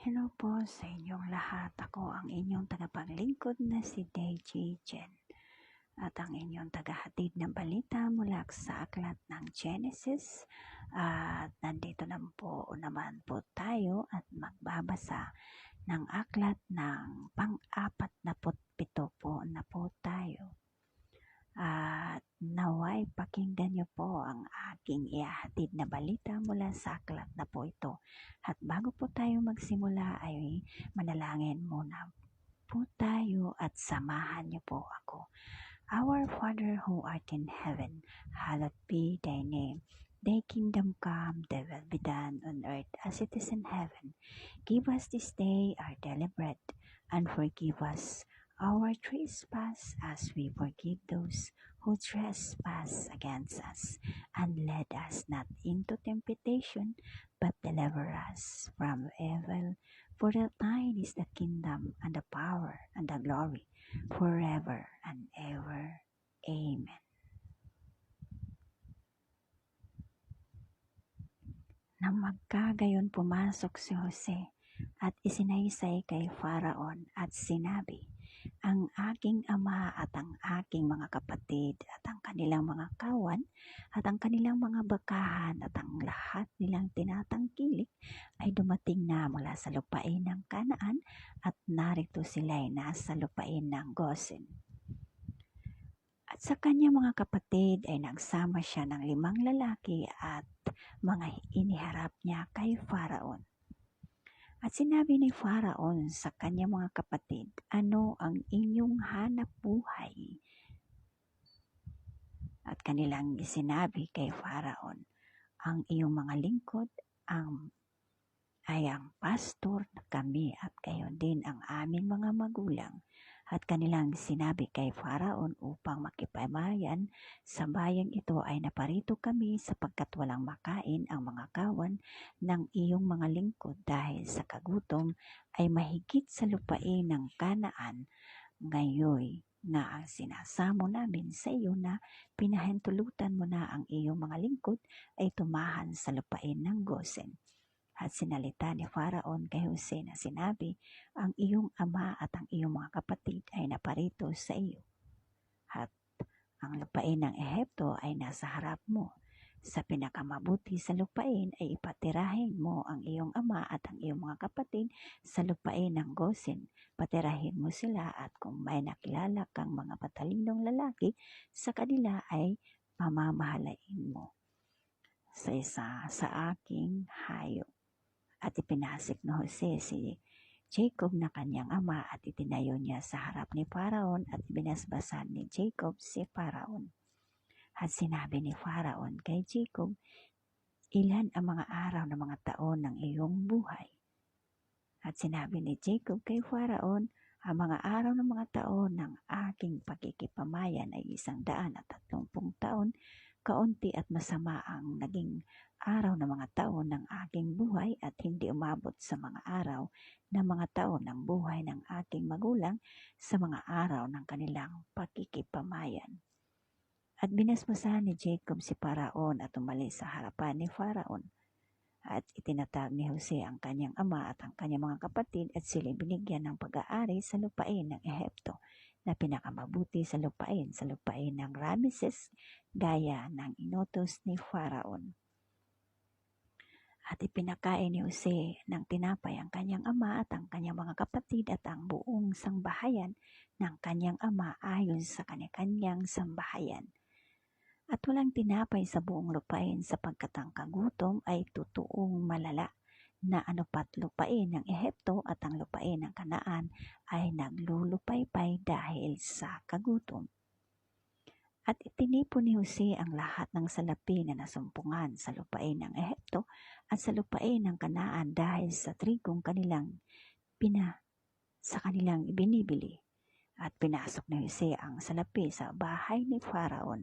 Hello po sa inyong lahat. Ako ang inyong tagapaglingkod na si Deji Jen. At ang inyong tagahatid ng balita mula sa aklat ng Genesis. At nandito naman po tayo at magbabasa ng aklat ng pang-47 po na po tayo. At naway pakinggan niyo po ang aking ihahatid na balita mula sa aklat na po ito. At bago po tayo magsimula ay manalangin muna po tayo at samahan niyo po ako. Our Father who art in heaven, hallowed be thy name. Thy kingdom come, thy will be done on earth as it is in heaven. Give us this day our daily bread, and forgive us our trespass as we forgive those who trespass against us. And lead us not into temptation, but deliver us from evil. For thine is the kingdom, and the power, and the glory, forever and ever. Amen. Nang magkagayon pumasok si Jose at isinaysay kay Faraon at sinabi, ang aking ama at ang aking mga kapatid at ang kanilang mga kawan at ang kanilang mga bakahan at ang lahat nilang tinatangkilik ay dumating na mula sa lupain ng Kanaan at narito sila'y nasa lupain ng Gosen. At sa kanyang mga kapatid ay nagsama siya ng 5 lalaki at mga iniharap niya kay Faraon. At sinabi ni Faraon sa kanyang mga kapatid, ano ang inyong hanap buhay? At kanilang sinabi kay Faraon, ang iyong mga lingkod ay ang pastor na kami at gayon din ang aming mga magulang. At kanilang sinabi kay Faraon upang makipamayan sa bayang ito ay naparito kami sapagkat walang makain ang mga kawan ng iyong mga lingkod dahil sa kagutom ay mahigit sa lupain ng Kanaan. Ngayon nga ang sinasamo namin sa iyo na pinahintulutan mo na ang iyong mga lingkod ay tumahan sa lupain ng Gosen. At sinalita ni Faraon kay Jose na sinabi, ang iyong ama at ang iyong mga kapatid ay naparito sa iyo. At ang lupain ng Ehipto ay nasa harap mo. Sa pinakamabuti sa lupain ay ipatirahin mo ang iyong ama at ang iyong mga kapatid sa lupain ng Gosen. Patirahin mo sila at kung may nakilala kang mga patalinong lalaki, sa kanila ay pamamahalain mo sa aking hayop. At ipinasik ni Jose si Jacob na kanyang ama at itinayo niya sa harap ni Faraon at binasbasan ni Jacob si Faraon. At sinabi ni Faraon kay Jacob, ilan ang mga araw na mga taon ng iyong buhay? At sinabi ni Jacob kay Faraon, ang mga araw ng mga taon ng aking pagkikipamayan ay 130 taon, kaunti at masama ang naging araw ng mga taon ng aking buhay at hindi umabot sa mga araw na mga taon ng buhay ng aking magulang sa mga araw ng kanilang pagkikipamayan. At binasbasan ni Jacob si Faraon at umalis sa harapan ni Faraon. At itinatag ni Jose ang kanyang ama at ang kanyang mga kapatid at sila binigyan ng pag-aari sa lupain ng Ehipto na pinakamabuti sa lupain ng Ramesses gaya ng inutos ni Faraon. At ipinakain ni Jose ng tinapay ang kanyang ama at ang kanyang mga kapatid at ang buong sangbahayan ng kanyang ama ayon sa kanya-kanyang sambahayan. At walang tinapay sa buong lupain sapagkat ang kagutom ay totoong malala na anupat lupain ng Ehipto at ang lupain ng Kanaan ay naglulupaypay dahil sa kagutom. At itinipon ni Jose ang lahat ng salapi na nasumpungan sa lupain ng Ehipto at sa lupain ng Kanaan dahil sa trigong kanilang ibinibili. At pinasok ni Jose ang salapi sa bahay ni Faraon.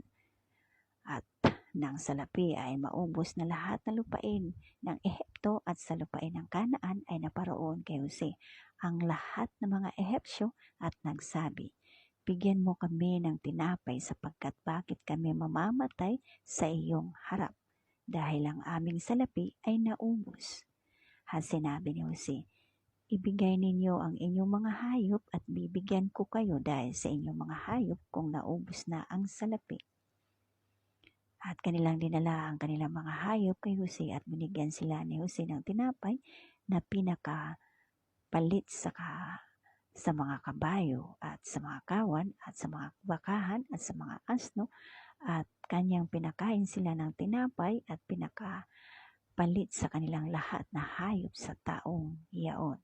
At nang salapi ay maubos na lahat ng lupain ng Ehipto at sa lupain ng Kanaan ay naparoon kay Jose ang lahat ng mga Ehipsyo at nagsabi, bigyan mo kami ng tinapay sapagkat bakit kami mamamatay sa iyong harap dahil ang aming salapi ay naubos. At sinabi ni Jose, ibigay ninyo ang inyong mga hayop at bibigyan ko kayo dahil sa inyong mga hayop kung naubos na ang salapi. At kanilang dinala ang kanilang mga hayop kay Jose at binigyan sila ni Jose ng tinapay na pinakapalit sa mga kabayo at sa mga kawan at sa mga bakahan at sa mga asno, at kanyang pinakain sila ng tinapay at pinakapalit sa kanilang lahat na hayop sa taong iyaon.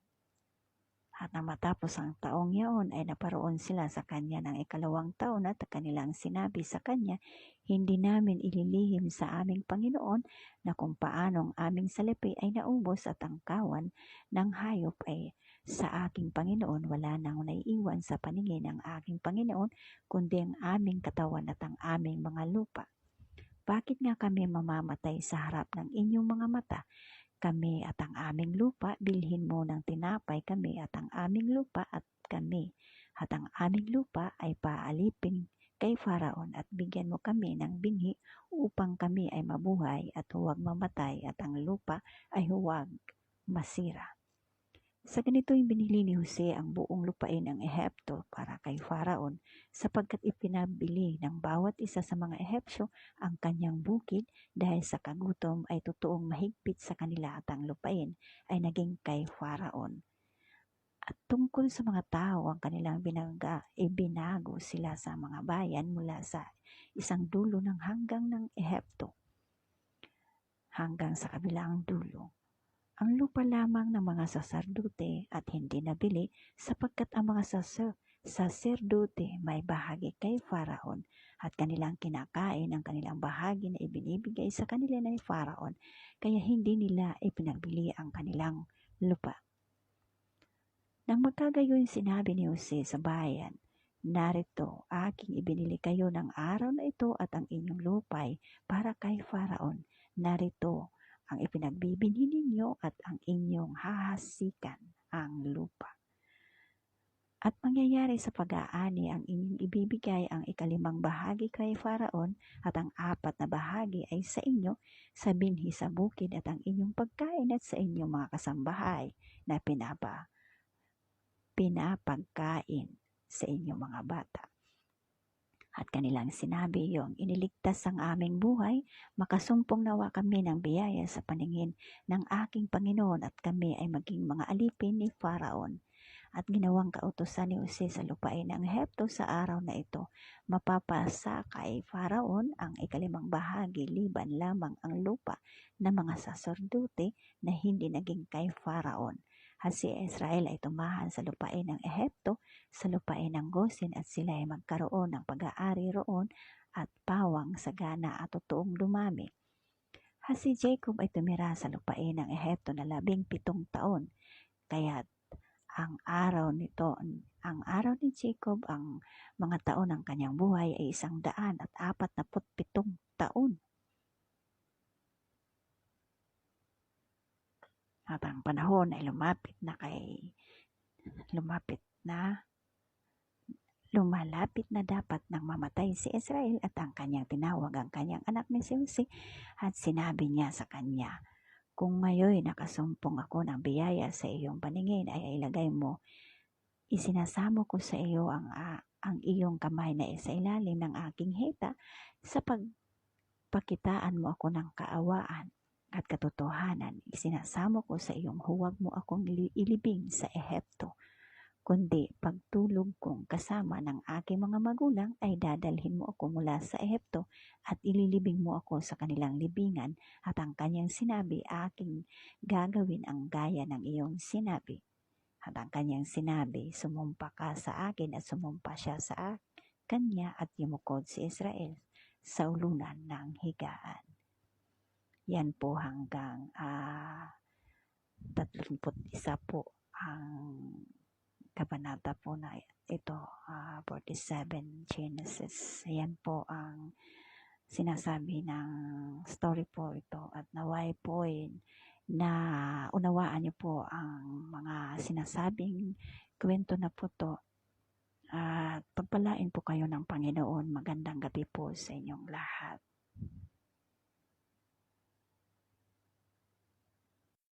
At nang matapos ang taong yaon ay naparoon sila sa kanya ng 2 taon at kanilang sinabi sa kanya, hindi namin ililihim sa aming Panginoon na kung paanong aming salapi ay naubos at ang kawan ng hayop ay sa aking Panginoon wala nang naiiwan sa paningin ng aking Panginoon kundi ang aming katawan at ang aming mga lupa. Bakit nga kami mamamatay sa harap ng inyong mga mata? Kami at ang aming lupa, bilhin mo ng tinapay kami at ang aming lupa at kami at ang aming lupa ay paalipin kay Faraon at bigyan mo kami ng binhi upang kami ay mabuhay at huwag mamatay at ang lupa ay huwag masira. Sa ganito'y binili ni Jose ang buong lupain ng Ehipto para kay Faraon sapagkat ipinabili ng bawat isa sa mga Ehipsyo ang kanyang bukid dahil sa kagutom ay totoong mahigpit sa kanila at ang lupain ay naging kay Faraon. At tungkol sa mga tao ang kanilang ibinago sila sa mga bayan mula sa isang dulo ng hanggang ng Ehipto hanggang sa kabilang dulo. Ang lupa lamang ng mga saserdote at hindi nabili sapagkat ang mga saserdote may bahagi kay Faraon at kanilang kinakain ang kanilang bahagi na ibinibigay sa kanila ng Faraon, kaya hindi nila ipinagbili ang kanilang lupa. Nang magkagayon sinabi ni Jose sa bayan, narito, aking ibinili kayo ng araw na ito at ang inyong lupay para kay Faraon. Narito, ang ipinagbibinhi ninyo at ang inyong hahasikan ang lupa. At mangyayari sa pag-aani ang inyong ibibigay ang 5 bahagi kay Faraon at ang 4 na bahagi ay sa inyo sa binhi sa bukid at ang inyong pagkain at sa inyong mga kasambahay na pinapagkain sa inyong mga bata. At kanilang sinabi, yung iniligtas ang aming buhay, makasumpong nawa kami ng biyaya sa paningin ng aking Panginoon at kami ay maging mga alipin ni Faraon. At ginawang kautusan ni Jose sa lupain ng Ehipto sa araw na ito, mapapasa kay Faraon ang 5 bahagi liban lamang ang lupa ng mga saserdote na hindi naging kay Faraon. At si Israel ay tumahan sa lupain ng Ehipto, sa lupain ng Gosen at sila ay magkaroon ng pag-aari roon at pawang sagana at totoong dumami. At si Jacob ay tumira sa lupain ng Ehipto na 17 taon, kaya ang araw ni Jacob, ang mga taon ng kanyang buhay ay 147 taon. At ang panahon ay lumalapit na dapat nang mamatay si Israel at ang kanyang tinawag ang kanyang anak na si Jose at sinabi niya sa kanya, kung ngayon nakasumpong ako ng biyaya sa iyong paningin ay ilagay mo, isinasamo ko sa iyo ang iyong kamay na sa ilalim ng aking hita sa pagpakitaan mo ako ng kaawaan at katotohanan. Isinasamo ko sa iyong huwag mo akong ilibing sa Ehipto, kundi pagtulog kong kasama ng aking mga magulang ay dadalhin mo ako mula sa Ehipto at ililibing mo ako sa kanilang libingan at ang kanyang sinabi aking gagawin ang gaya ng iyong sinabi. At ang kanyang sinabi, sumumpa ka sa akin at sumumpa siya sa kanya at yumukod si Israel sa ulunan ng higaan. Yan po hanggang 31 po ang kabanata po na ito, 47 Genesis. Yan po ang sinasabi ng story po ito at naway po na unawaan niyo po ang mga sinasabing kwento na po to at pagpalain po kayo ng Panginoon. Magandang gabi po sa inyong lahat.